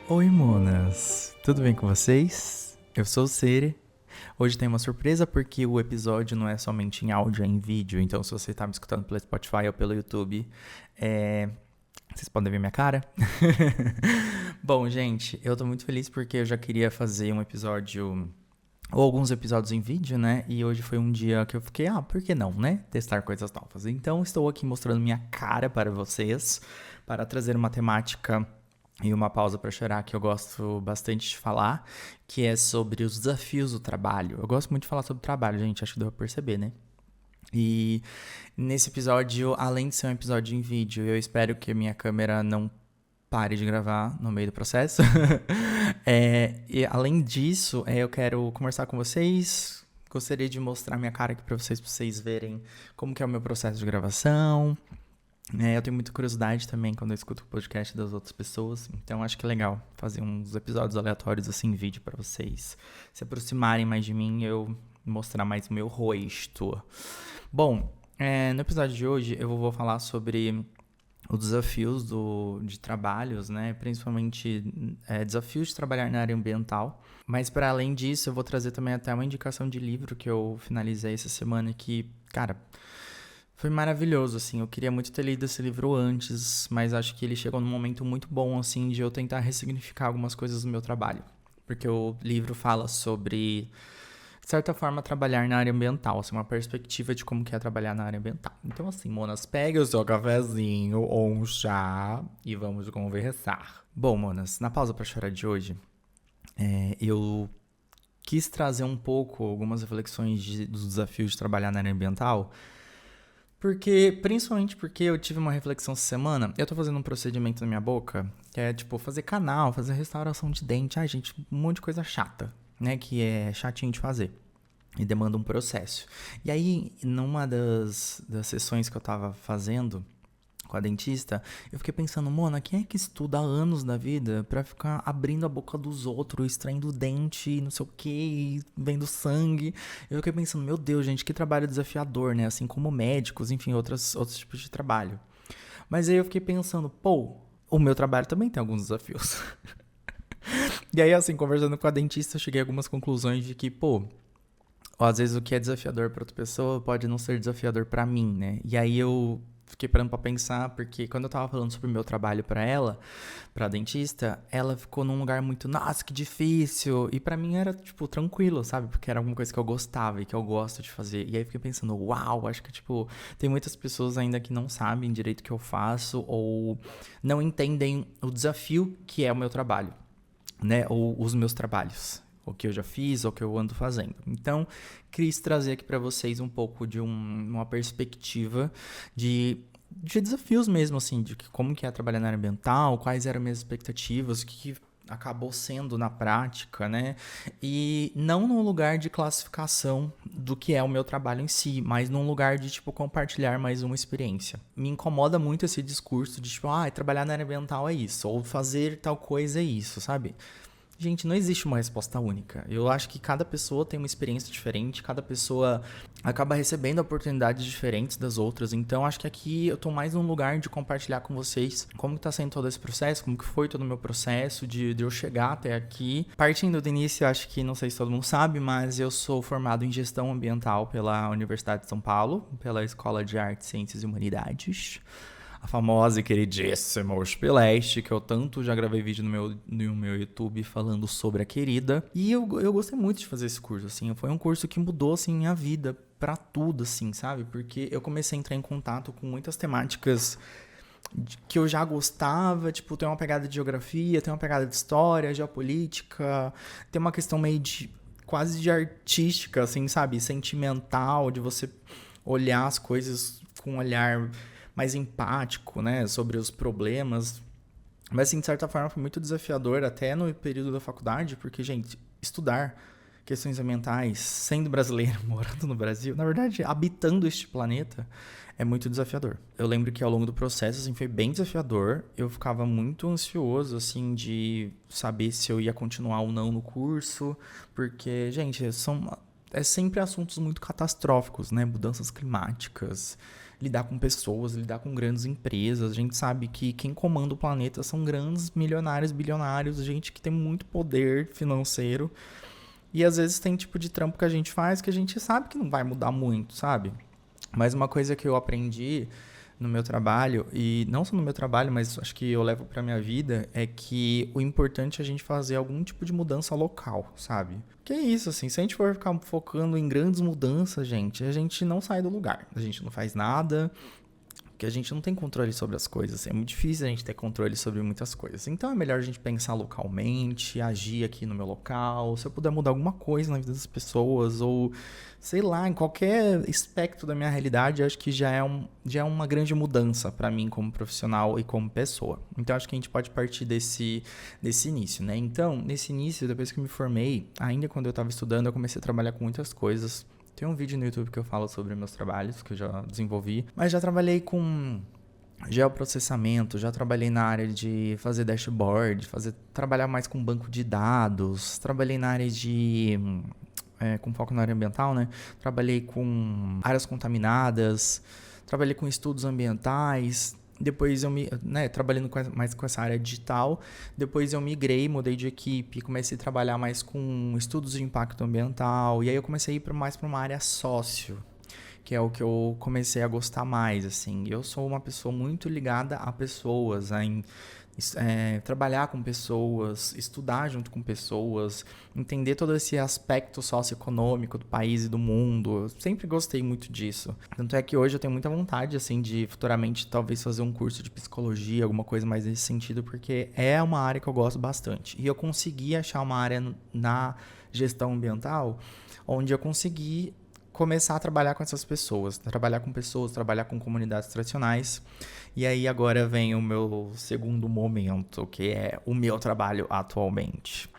Oi, monas! Tudo bem com vocês? Eu sou o Sere. Hoje tem uma surpresa porque o episódio não é somente em áudio, é em vídeo. Então, se você tá me escutando pelo Spotify ou pelo YouTube, é... vocês podem ver minha cara. Bom, gente, eu tô muito feliz porque eu já queria fazer um episódio ou alguns episódios em vídeo, né? E hoje foi um dia que eu fiquei, por que não, né? Testar coisas novas. Então, estou aqui mostrando minha cara para vocês, para trazer uma temática e uma pausa para chorar que eu gosto bastante de falar, que é sobre os desafios do trabalho. Eu gosto muito de falar sobre trabalho, gente, acho que deu pra perceber, né? E nesse episódio, além de ser um episódio em vídeo, eu espero que a minha câmera não pare de gravar no meio do processo. E além disso, eu quero conversar com vocês. Gostaria de mostrar minha cara aqui pra vocês verem como que é o meu processo de gravação. Eu tenho muita curiosidade também quando eu escuto o podcast das outras pessoas, então acho que é legal fazer uns episódios aleatórios assim em vídeo pra vocês se aproximarem mais de mim e eu mostrar mais o meu rosto. Bom, no episódio de hoje eu vou falar sobre os desafios de trabalhos, né? Principalmente desafios de trabalhar na área ambiental. Mas para além disso, eu vou trazer também até uma indicação de livro que eu finalizei essa semana que, cara, foi maravilhoso, assim. Eu queria muito ter lido esse livro antes, mas acho que ele chegou num momento muito bom, assim, de eu tentar ressignificar algumas coisas do meu trabalho. Porque o livro fala sobre, de certa forma, trabalhar na área ambiental, assim, uma perspectiva de como que é trabalhar na área ambiental. Então, assim, monas, pegue o seu cafezinho ou um chá e vamos conversar. Bom, monas, na pausa pra chorar de hoje, eu quis trazer um pouco algumas reflexões dos desafios de trabalhar na área ambiental. Principalmente porque eu tive uma reflexão essa semana. Eu tô fazendo um procedimento na minha boca, que é tipo fazer canal, fazer restauração de dente. Ai, gente, um monte de coisa chata, né? Que é chatinho de fazer. E demanda um processo. E aí, numa das sessões que eu tava fazendo com a dentista, eu fiquei pensando, Mona, quem é que estuda há anos da vida pra ficar abrindo a boca dos outros, extraindo dente, não sei o que, vendo sangue? Eu fiquei pensando, meu Deus, gente, que trabalho desafiador, né? Assim como médicos, enfim, outros tipos de trabalho. Mas aí eu fiquei pensando, pô, o meu trabalho também tem alguns desafios. E aí, assim, conversando com a dentista, eu cheguei a algumas conclusões de que, pô, às vezes o que é desafiador para outra pessoa pode não ser desafiador para mim, né? E aí eu fiquei parando pra pensar, porque quando eu tava falando sobre o meu trabalho pra ela, pra dentista, ela ficou num lugar muito, nossa, que difícil. E pra mim era, tipo, tranquilo, sabe? Porque era alguma coisa que eu gostava e que eu gosto de fazer. E aí eu fiquei pensando, uau, acho que, tipo, tem muitas pessoas ainda que não sabem direito o que eu faço ou não entendem o desafio que é o meu trabalho, né? Ou os meus trabalhos. O que eu já fiz, ou o que eu ando fazendo. Então, quis trazer aqui para vocês um pouco de uma perspectiva de desafios mesmo, assim, de como que é trabalhar na área ambiental, quais eram minhas expectativas, o que acabou sendo na prática, né? E não num lugar de classificação do que é o meu trabalho em si, mas num lugar de, tipo, compartilhar mais uma experiência. Me incomoda muito esse discurso de, tipo, trabalhar na área ambiental é isso, ou fazer tal coisa é isso, sabe? Gente, não existe uma resposta única. Eu acho que cada pessoa tem uma experiência diferente, cada pessoa acaba recebendo oportunidades diferentes das outras. Então, acho que aqui eu tô mais num lugar de compartilhar com vocês como que tá sendo todo esse processo, como que foi todo o meu processo de eu chegar até aqui. Partindo do início, acho que, não sei se todo mundo sabe, mas eu sou formado em gestão ambiental pela Universidade de São Paulo, pela Escola de Artes, Ciências e Humanidades. A famosa e queridíssima Urspileste, que eu tanto já gravei vídeo no meu YouTube falando sobre a querida. E eu gostei muito de fazer esse curso, assim. Foi um curso que mudou, assim, minha vida pra tudo, assim, sabe? Porque eu comecei a entrar em contato com muitas temáticas que eu já gostava, tipo, tem uma pegada de geografia, tem uma pegada de história, geopolítica, tem uma questão meio de quase de artística, assim, sabe? Sentimental, de você olhar as coisas com um olhar mais empático, né, sobre os problemas. Mas, assim, de certa forma, foi muito desafiador até no período da faculdade, porque, gente, estudar questões ambientais, sendo brasileiro, morando no Brasil, na verdade, habitando este planeta, é muito desafiador. Eu lembro que ao longo do processo, assim, foi bem desafiador. Eu ficava muito ansioso, assim, de saber se eu ia continuar ou não no curso, porque, gente, é sempre assuntos muito catastróficos, né? Mudanças climáticas, lidar com pessoas, lidar com grandes empresas. A gente sabe que quem comanda o planeta são grandes milionários, bilionários, gente que tem muito poder financeiro. E às vezes tem tipo de trampo que a gente faz que a gente sabe que não vai mudar muito, sabe? Mas uma coisa que eu aprendi no meu trabalho, e não só no meu trabalho, mas acho que eu levo pra minha vida, é que o importante é a gente fazer algum tipo de mudança local, sabe? Que é isso, assim, se a gente for ficar focando em grandes mudanças, gente, a gente não sai do lugar, a gente não faz nada, porque a gente não tem controle sobre as coisas. É muito difícil a gente ter controle sobre muitas coisas. Então é melhor a gente pensar localmente, agir aqui no meu local. Se eu puder mudar alguma coisa na vida das pessoas, ou sei lá, em qualquer aspecto da minha realidade, acho que já é uma grande mudança para mim como profissional e como pessoa. Então acho que a gente pode partir desse início, né? Então, nesse início, depois que eu me formei, ainda quando eu estava estudando, eu comecei a trabalhar com muitas coisas. Tem um vídeo no YouTube que eu falo sobre meus trabalhos, que eu já desenvolvi. Mas já trabalhei com geoprocessamento, já trabalhei na área de fazer dashboard, trabalhar mais com banco de dados. Trabalhei na área com foco na área ambiental, né? Trabalhei com áreas contaminadas, trabalhei com estudos ambientais. Depois trabalhando mais com essa área digital, depois eu migrei, mudei de equipe, comecei a trabalhar mais com estudos de impacto ambiental, e aí eu comecei a ir mais para uma área sócio, que é o que eu comecei a gostar mais, assim. Eu sou uma pessoa muito ligada a pessoas, trabalhar com pessoas, estudar junto com pessoas, entender todo esse aspecto socioeconômico do país e do mundo. Eu sempre gostei muito disso. Tanto é que hoje eu tenho muita vontade, assim, de futuramente talvez fazer um curso de psicologia, alguma coisa mais nesse sentido, porque é uma área que eu gosto bastante. E eu consegui achar uma área na gestão ambiental onde eu consegui começar a trabalhar com essas pessoas, trabalhar com comunidades tradicionais. E aí agora vem o meu segundo momento, que é o meu trabalho atualmente.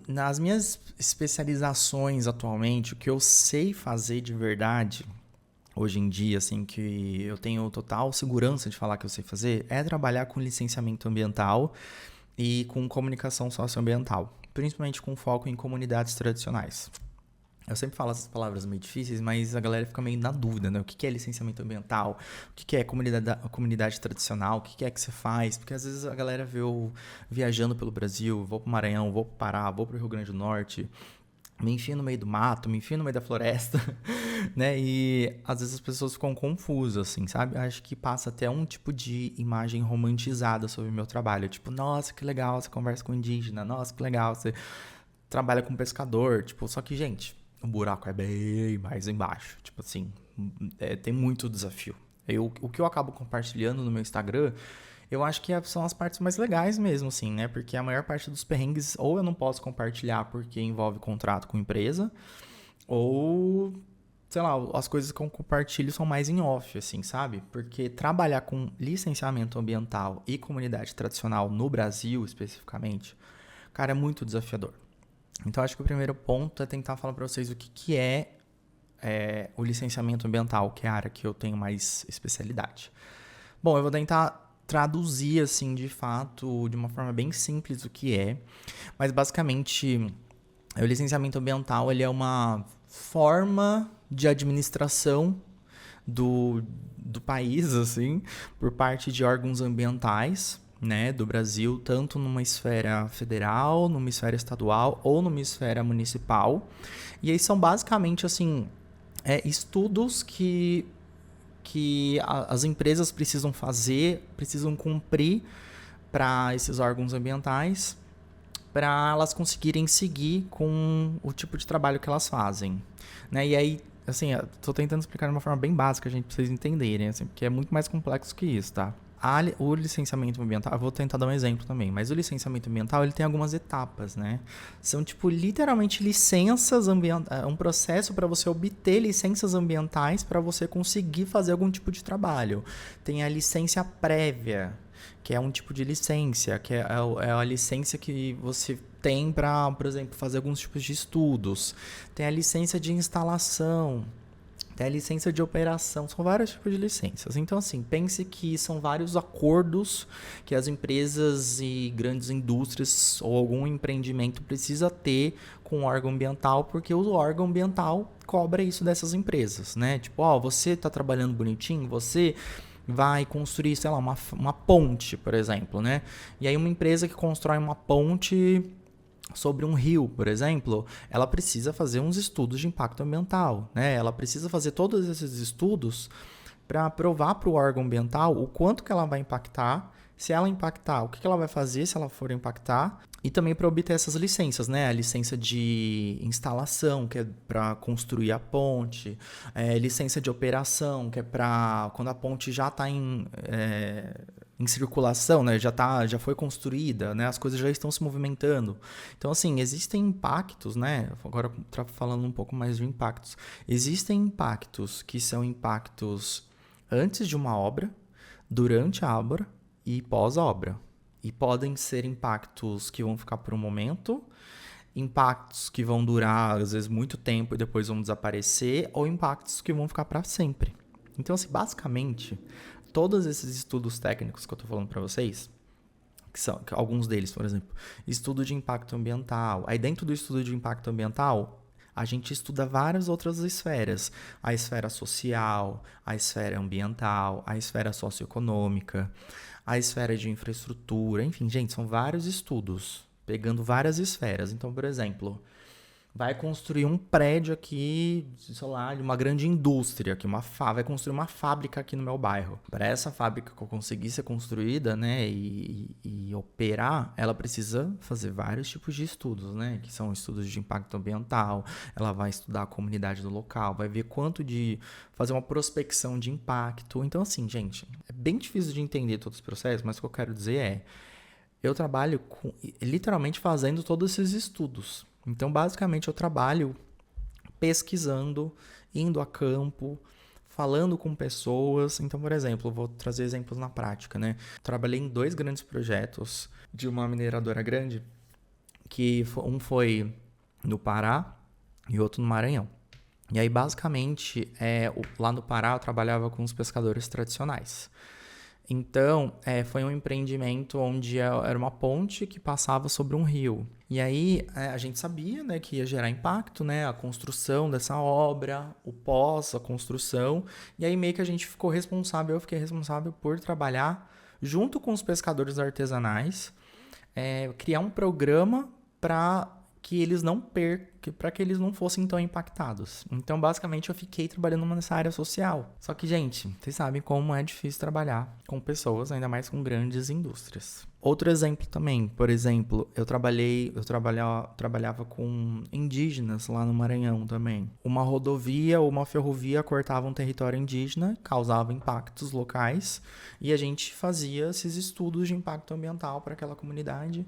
Nas minhas especializações atualmente, o que eu sei fazer de verdade, hoje em dia, assim, que eu tenho total segurança de falar que eu sei fazer, é trabalhar com licenciamento ambiental e com comunicação socioambiental, principalmente com foco em comunidades tradicionais. Eu sempre falo essas palavras meio difíceis, mas a galera fica meio na dúvida, né? O que é licenciamento ambiental? O que é comunidade tradicional? O que é que você faz? Porque às vezes a galera vê eu viajando pelo Brasil, vou pro Maranhão, vou pro Pará, vou pro Rio Grande do Norte, me enfio no meio do mato, me enfio no meio da floresta, né? E às vezes as pessoas ficam confusas, assim, sabe? Acho que passa até um tipo de imagem romantizada sobre o meu trabalho. Tipo, nossa, que legal, você conversa com indígena. Nossa, que legal, você trabalha com pescador. Tipo, só que, gente, o buraco é bem mais embaixo. Tipo assim, tem muito desafio. O que eu acabo compartilhando no meu Instagram, eu acho que são as partes mais legais mesmo, assim, né? Porque a maior parte dos perrengues, ou eu não posso compartilhar porque envolve contrato com empresa, ou, sei lá, as coisas que eu compartilho são mais em off, assim, sabe? Porque trabalhar com licenciamento ambiental e comunidade tradicional no Brasil, especificamente, cara, é muito desafiador. Então, acho que o primeiro ponto é tentar falar para vocês o que é o licenciamento ambiental, que é a área que eu tenho mais especialidade. Bom, eu vou tentar traduzir, assim, de fato, de uma forma bem simples o que é, mas basicamente, o licenciamento ambiental ele é uma forma de administração do país, assim, por parte de órgãos ambientais, né, do Brasil, tanto numa esfera federal, numa esfera estadual ou numa esfera municipal. E aí são basicamente assim, estudos que as empresas precisam fazer, precisam cumprir para esses órgãos ambientais, para elas conseguirem seguir com o tipo de trabalho que elas fazem, né? E aí, assim, estou tentando explicar de uma forma bem básica, a gente precisa entenderem, assim, porque é muito mais complexo que isso, tá? O licenciamento ambiental, eu vou tentar dar um exemplo também, mas o licenciamento ambiental ele tem algumas etapas, né? São tipo literalmente licenças ambientais, um processo para você obter licenças ambientais para você conseguir fazer algum tipo de trabalho. Tem a licença prévia, que é um tipo de licença, que é a licença que você tem para, por exemplo, fazer alguns tipos de estudos. Tem a licença de instalação, Tem a licença de operação, são vários tipos de licenças. Então, assim, pense que são vários acordos que as empresas e grandes indústrias ou algum empreendimento precisa ter com o órgão ambiental, porque o órgão ambiental cobra isso dessas empresas, né? Tipo, ó, você está trabalhando bonitinho, você vai construir, sei lá, uma ponte, por exemplo, né? E aí uma empresa que constrói uma ponte sobre um rio, por exemplo, ela precisa fazer uns estudos de impacto ambiental, né? Ela precisa fazer todos esses estudos para provar para o órgão ambiental o quanto que ela vai impactar, se ela impactar, o que ela vai fazer se ela for impactar, e também para obter essas licenças, né? A licença de instalação, que é para construir a ponte, licença de operação, que é para quando a ponte já está em circulação, né? Já foi construída, né? As coisas já estão se movimentando. Então, assim, existem impactos, né? Agora falando um pouco mais de impactos. Existem impactos que são impactos antes de uma obra, durante a obra e pós-obra. E podem ser impactos que vão ficar por um momento, impactos que vão durar, às vezes, muito tempo e depois vão desaparecer, ou impactos que vão ficar para sempre. Então, assim, basicamente, todos esses estudos técnicos que eu estou falando para vocês, que são alguns deles, por exemplo, estudo de impacto ambiental. Aí, dentro do estudo de impacto ambiental, a gente estuda várias outras esferas. A esfera social, a esfera ambiental, a esfera socioeconômica, a esfera de infraestrutura, enfim, gente, são vários estudos, pegando várias esferas. Então, por exemplo, vai construir um prédio aqui, sei lá, de uma grande indústria, que vai construir uma fábrica aqui no meu bairro. Para essa fábrica conseguir ser construída, né, e operar, ela precisa fazer vários tipos de estudos, né, que são estudos de impacto ambiental. Ela vai estudar a comunidade do local, vai ver fazer uma prospecção de impacto. Então, assim, gente, é bem difícil de entender todos os processos, mas o que eu quero dizer eu trabalho literalmente fazendo todos esses estudos. Então, basicamente, eu trabalho pesquisando, indo a campo, falando com pessoas. Então, por exemplo, eu vou trazer exemplos na prática, né? Trabalhei em 2 grandes projetos de uma mineradora grande, que um foi no Pará e outro no Maranhão. E aí, basicamente, lá no Pará eu trabalhava com os pescadores tradicionais. Então, foi um empreendimento onde era uma ponte que passava sobre um rio. E aí, a gente sabia, né, que ia gerar impacto, né, a construção dessa obra, o pós, a construção. E aí, meio que eu fiquei responsável por trabalhar junto com os pescadores artesanais, criar um programa para que eles para que eles não fossem tão impactados. Então, basicamente, eu fiquei trabalhando nessa área social. Só que, gente, vocês sabem como é difícil trabalhar com pessoas, ainda mais com grandes indústrias. Outro exemplo também, por exemplo, eu trabalhava com indígenas lá no Maranhão também. Uma rodovia ou uma ferrovia cortava um território indígena, causava impactos locais, e a gente fazia esses estudos de impacto ambiental para aquela comunidade,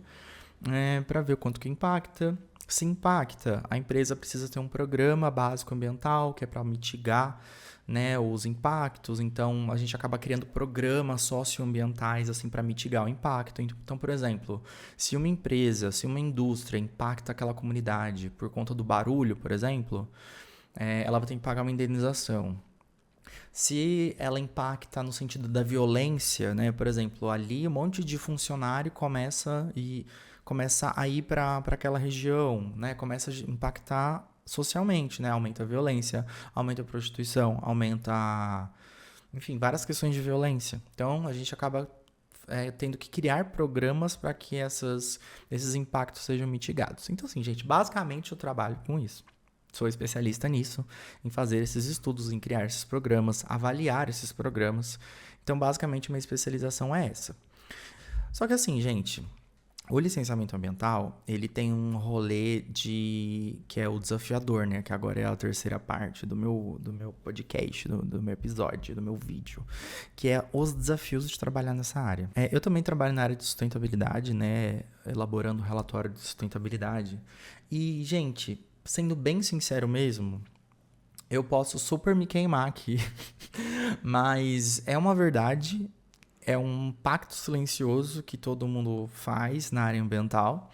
para ver quanto que impacta. Se impacta, a empresa precisa ter um programa básico ambiental, que é para mitigar, né, os impactos. Então, a gente acaba criando programas socioambientais assim, para mitigar o impacto. Então, por exemplo, se uma indústria impacta aquela comunidade por conta do barulho, por exemplo, ela vai ter que pagar uma indenização. Se ela impacta no sentido da violência, né, por exemplo, ali um monte de funcionário começa a ir para aquela região, né? Começa a impactar socialmente, né? Aumenta a violência, aumenta a prostituição, enfim, várias questões de violência. Então, a gente acaba tendo que criar programas para que esses impactos sejam mitigados. Então, assim, gente, basicamente eu trabalho com isso. Sou especialista nisso, em fazer esses estudos, em criar esses programas, avaliar esses programas. Então, basicamente, minha especialização é essa. Só que assim, gente, o licenciamento ambiental, ele tem um rolê que é o desafiador, né? Que agora é a terceira parte do meu podcast, do meu episódio, do meu vídeo, que é os desafios de trabalhar nessa área. Eu também trabalho na área de sustentabilidade, né? Elaborando relatório de sustentabilidade. E, gente, sendo bem sincero mesmo, eu posso super me queimar aqui, mas é uma verdade. É um pacto silencioso que todo mundo faz na área ambiental,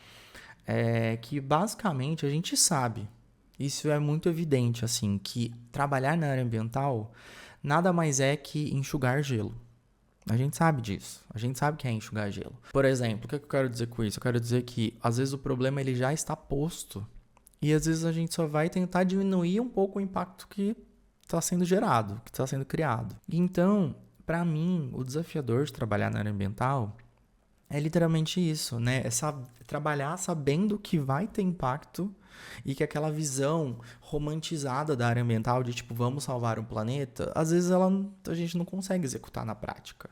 que basicamente a gente sabe Isso é muito evidente, assim, que trabalhar na área ambiental nada mais é que enxugar gelo. A gente sabe disso. A gente sabe que é enxugar gelo. Por exemplo, o que eu quero dizer com isso? Eu quero dizer que, às vezes, o problema ele já está posto. E, às vezes, a gente só vai tentar diminuir um pouco o impacto que está sendo gerado, que está sendo criado. Então, para mim, o desafiador de trabalhar na área ambiental é literalmente isso, né? Trabalhar sabendo que vai ter impacto e que aquela visão romantizada da área ambiental de tipo, vamos salvar o planeta, às vezes a gente não consegue executar na prática.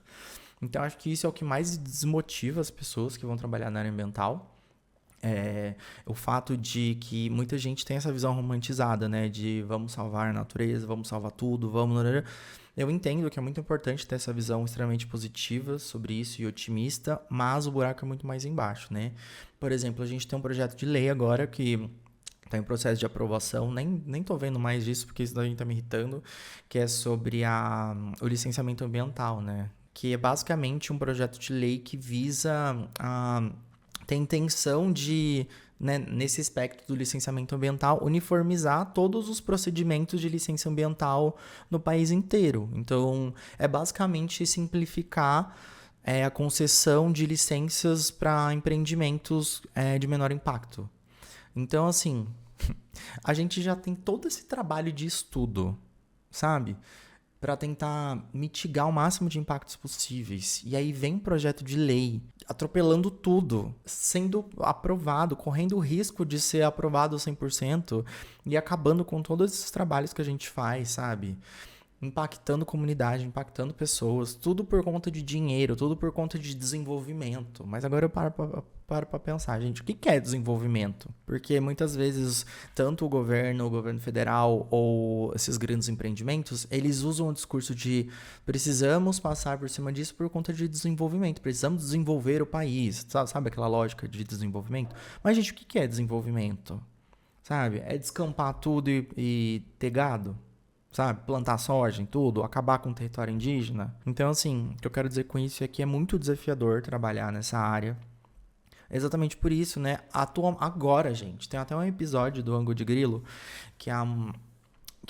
Então, acho que isso é o que mais desmotiva as pessoas que vão trabalhar na área ambiental. O fato de que muita gente tem essa visão romantizada, né? De vamos salvar a natureza, vamos salvar tudo, vamos... Eu entendo que é muito importante ter essa visão extremamente positiva sobre isso e otimista, mas o buraco é muito mais embaixo, né? Por exemplo, a gente tem um projeto de lei agora que está em processo de aprovação, nem tô vendo mais disso porque isso daí tá me irritando, que é sobre o licenciamento ambiental, né? Que é basicamente um projeto de lei que visa tem intenção de, né, nesse aspecto do licenciamento ambiental, uniformizar todos os procedimentos de licença ambiental no país inteiro. Então, é basicamente simplificar a concessão de licenças para empreendimentos de menor impacto. Então, assim, a gente já tem todo esse trabalho de estudo, sabe? Para tentar mitigar o máximo de impactos possíveis. E aí vem projeto de lei, atropelando tudo, sendo aprovado, correndo o risco de ser aprovado 100% e acabando com todos esses trabalhos que a gente faz, sabe? Impactando comunidade, impactando pessoas, tudo por conta de dinheiro, tudo por conta de desenvolvimento. Mas agora eu paro para pensar, gente, o que é desenvolvimento? Porque muitas vezes, tanto o governo federal ou esses grandes empreendimentos, eles usam o discurso de precisamos passar por cima disso por conta de desenvolvimento, precisamos desenvolver o país, sabe aquela lógica de desenvolvimento? Mas, gente, o que é desenvolvimento? Sabe? É descampar tudo e ter gado? Sabe, plantar soja em tudo, acabar com o território indígena. Então, assim, o que eu quero dizer com isso é que é muito desafiador trabalhar nessa área. Exatamente por isso, né? Agora, gente, tem até um episódio do Ângulo de Grilo que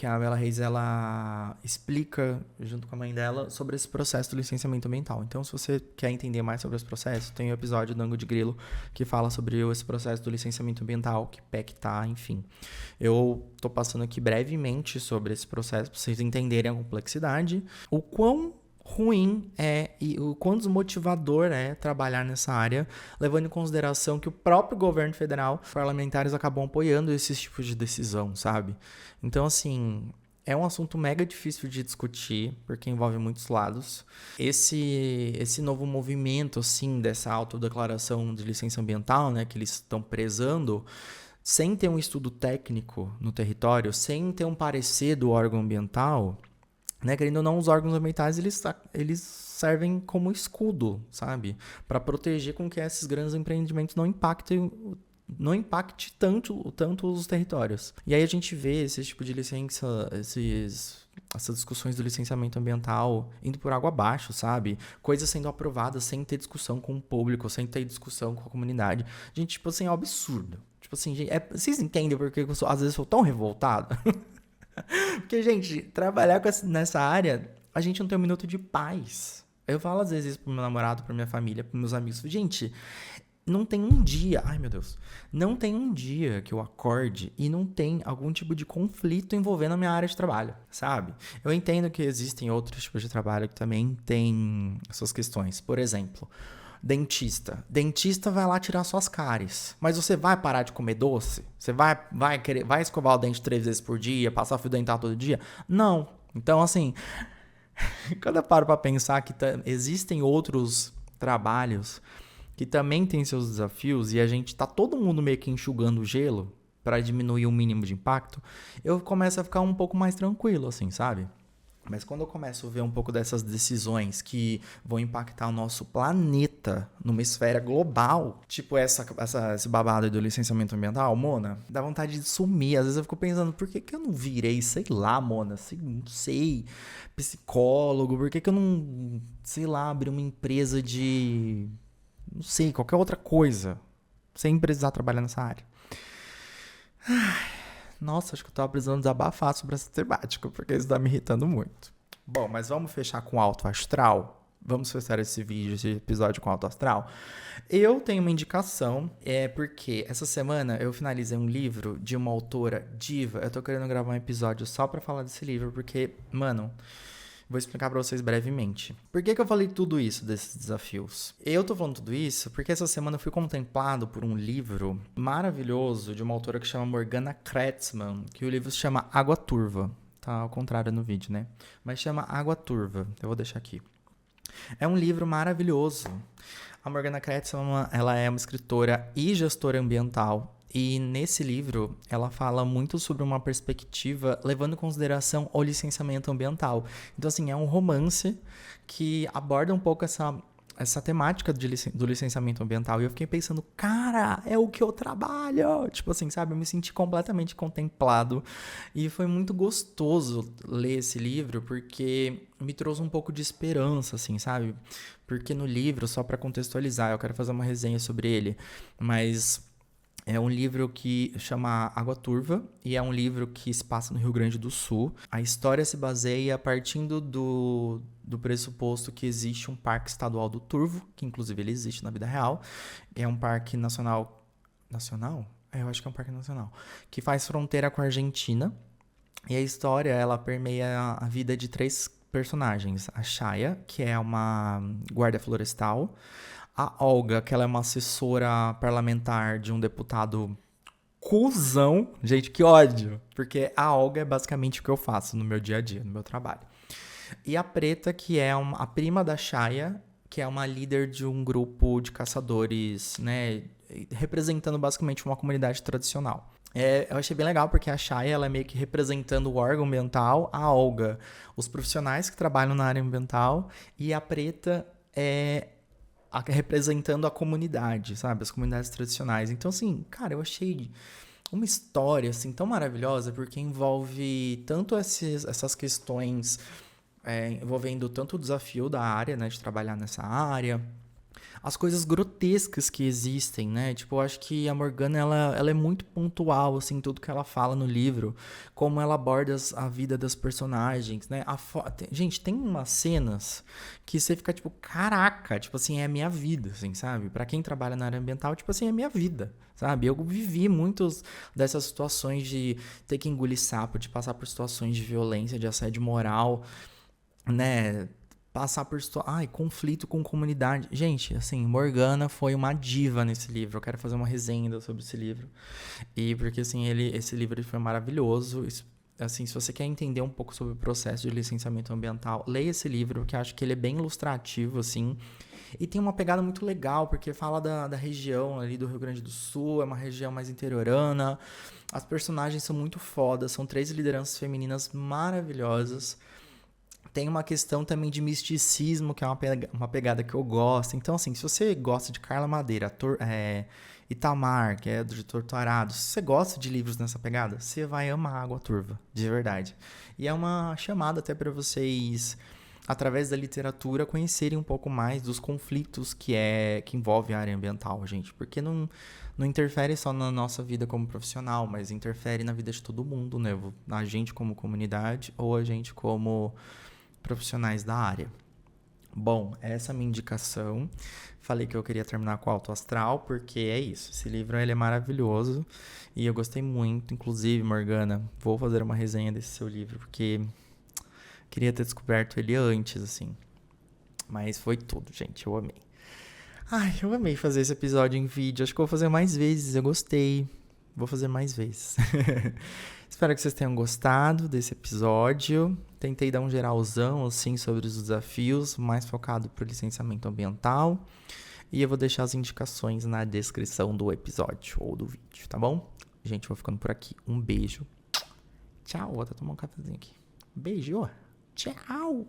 a Bela Reis, ela explica, junto com a mãe dela, sobre esse processo do licenciamento ambiental. Então, se você quer entender mais sobre esse processo, tem o episódio do Ângulo de Grilo que fala sobre esse processo do licenciamento ambiental, que pé que tá, enfim. Eu tô passando aqui brevemente sobre esse processo, para vocês entenderem a complexidade, o quão ruim e o quão desmotivador é trabalhar nessa área, levando em consideração que o próprio governo federal, parlamentares acabam apoiando esses tipos de decisão, sabe? Então, assim, é um assunto mega difícil de discutir, porque envolve muitos lados. Esse novo movimento, assim, dessa autodeclaração de licença ambiental, né, que eles estão prezando, sem ter um estudo técnico no território, sem ter um parecer do órgão ambiental, né, querendo ou não, os órgãos ambientais eles servem como escudo, sabe? Para proteger com que esses grandes empreendimentos não impacte tanto os territórios. E aí a gente vê esse tipo de licença, essas discussões do licenciamento ambiental indo por água abaixo, sabe? Coisas sendo aprovadas sem ter discussão com o público, sem ter discussão com a comunidade. Gente, tipo assim, é um absurdo. Tipo assim, gente, vocês entendem porque às vezes eu sou tão revoltado? Porque, gente, trabalhar nessa área, a gente não tem um minuto de paz. Eu falo às vezes isso pro meu namorado, pra minha família, pros meus amigos. Gente, não tem um dia, ai meu Deus, não tem um dia que eu acorde e não tem algum tipo de conflito envolvendo a minha área de trabalho, sabe? Eu entendo que existem outros tipos de trabalho que também têm suas questões. Por exemplo, dentista. Dentista vai lá tirar suas cáries. Mas você vai parar de comer doce? Você vai escovar o dente 3 vezes por dia, passar fio dental todo dia? Não. Então, assim, quando eu paro pra pensar que existem outros trabalhos que também têm seus desafios e a gente tá todo mundo meio que enxugando o gelo para diminuir o mínimo de impacto, eu começo a ficar um pouco mais tranquilo, assim, sabe? Mas quando eu começo a ver um pouco dessas decisões que vão impactar o nosso planeta numa esfera global, tipo esse babado do licenciamento ambiental, Mona, dá vontade de sumir. Às vezes eu fico pensando, por que eu não virei, sei lá, Mona, não sei, psicólogo, por que eu não, sei lá, abri uma empresa de, não sei, qualquer outra coisa, sem precisar trabalhar nessa área. Nossa, acho que eu tava precisando desabafar sobre essa temática, porque isso tá me irritando muito. Bom, mas vamos fechar com alto astral? Vamos fechar esse vídeo, esse episódio com alto astral? Eu tenho uma indicação, porque essa semana eu finalizei um livro de uma autora diva. Eu tô querendo gravar um episódio só pra falar desse livro, porque, mano, vou explicar pra vocês brevemente. Por que eu falei tudo isso, desses desafios? Eu tô falando tudo isso porque essa semana eu fui contemplado por um livro maravilhoso de uma autora que chama Morgana Kretzmann, que o livro se chama Água Turva. Tá ao contrário no vídeo, né? Mas chama Água Turva. Eu vou deixar aqui. É um livro maravilhoso. A Morgana Kretzmann, ela é uma escritora e gestora ambiental. E nesse livro, ela fala muito sobre uma perspectiva levando em consideração o licenciamento ambiental. Então, assim, é um romance que aborda um pouco essa temática do licenciamento ambiental. E eu fiquei pensando, cara, é o que eu trabalho! Tipo assim, sabe? Eu me senti completamente contemplado. E foi muito gostoso ler esse livro, porque me trouxe um pouco de esperança, assim, sabe? Porque no livro, só para contextualizar, eu quero fazer uma resenha sobre ele, mas é um livro que chama Água Turva e é um livro que se passa no Rio Grande do Sul. A história se baseia partindo do pressuposto que existe um parque estadual do Turvo, que inclusive ele existe na vida real. É um parque nacional... Nacional? Eu acho que é um parque nacional. Que faz fronteira com a Argentina. E a história, ela permeia a vida de 3 personagens. A Shaya, que é uma guarda florestal. A Olga, que ela é uma assessora parlamentar de um deputado cuzão. Gente, que ódio. Porque a Olga é basicamente o que eu faço no meu dia a dia, no meu trabalho. E a Preta, que é a prima da Shaya, que é uma líder de um grupo de caçadores, né? Representando basicamente uma comunidade tradicional. Eu achei bem legal porque a Shaya, ela é meio que representando o órgão ambiental, a Olga, os profissionais que trabalham na área ambiental, e a Preta representando a comunidade, sabe? As comunidades tradicionais. Então, assim, cara, eu achei uma história, assim, tão maravilhosa, porque envolve tanto essas questões, envolvendo tanto o desafio da área, né? De trabalhar nessa área, as coisas grotescas que existem, né? Tipo, eu acho que a Morgana, ela é muito pontual, assim, em tudo que ela fala no livro, como ela aborda a vida das personagens, né? Gente, tem umas cenas que você fica, tipo, caraca, tipo assim, é a minha vida, assim, sabe? Pra quem trabalha na área ambiental, tipo assim, é a minha vida, sabe? Eu vivi muitas dessas situações de ter que engolir sapo, de passar por situações de violência, de assédio moral, né? Passar por conflito com comunidade. Gente, assim, Morgana foi uma diva nesse livro. Eu quero fazer uma resenha sobre esse livro. E porque, assim, esse livro foi maravilhoso. Assim, se você quer entender um pouco sobre o processo de licenciamento ambiental, leia esse livro, que eu acho que ele é bem ilustrativo, assim. E tem uma pegada muito legal, porque fala da região ali do Rio Grande do Sul, é uma região mais interiorana. As personagens são muito fodas, são 3 lideranças femininas maravilhosas. Tem uma questão também de misticismo, que é uma pegada que eu gosto. Então, assim, se você gosta de Carla Madeira, Itamar, que é de Torturado, se você gosta de livros nessa pegada, você vai amar Água Turva, de verdade. E é uma chamada até para vocês, através da literatura, conhecerem um pouco mais dos conflitos que envolve a área ambiental, gente. Porque não interfere só na nossa vida como profissional, mas interfere na vida de todo mundo, né? A gente como comunidade ou a gente como profissionais da área. Bom, essa é a minha indicação. Falei que eu queria terminar com Alto Astral, porque é isso. Esse livro ele é maravilhoso e eu gostei muito. Inclusive, Morgana, vou fazer uma resenha desse seu livro, porque queria ter descoberto ele antes, assim. Mas foi tudo, gente. Eu amei. Eu amei fazer esse episódio em vídeo. Acho que eu vou fazer mais vezes. Eu gostei. Vou fazer mais vezes. Espero que vocês tenham gostado desse episódio. Tentei dar um geralzão, assim, sobre os desafios, mais focado para o licenciamento ambiental. E eu vou deixar as indicações na descrição do episódio ou do vídeo, tá bom? Gente, vou ficando por aqui. Um beijo. Tchau. Vou até tomar um cafezinho aqui. Beijo. Tchau.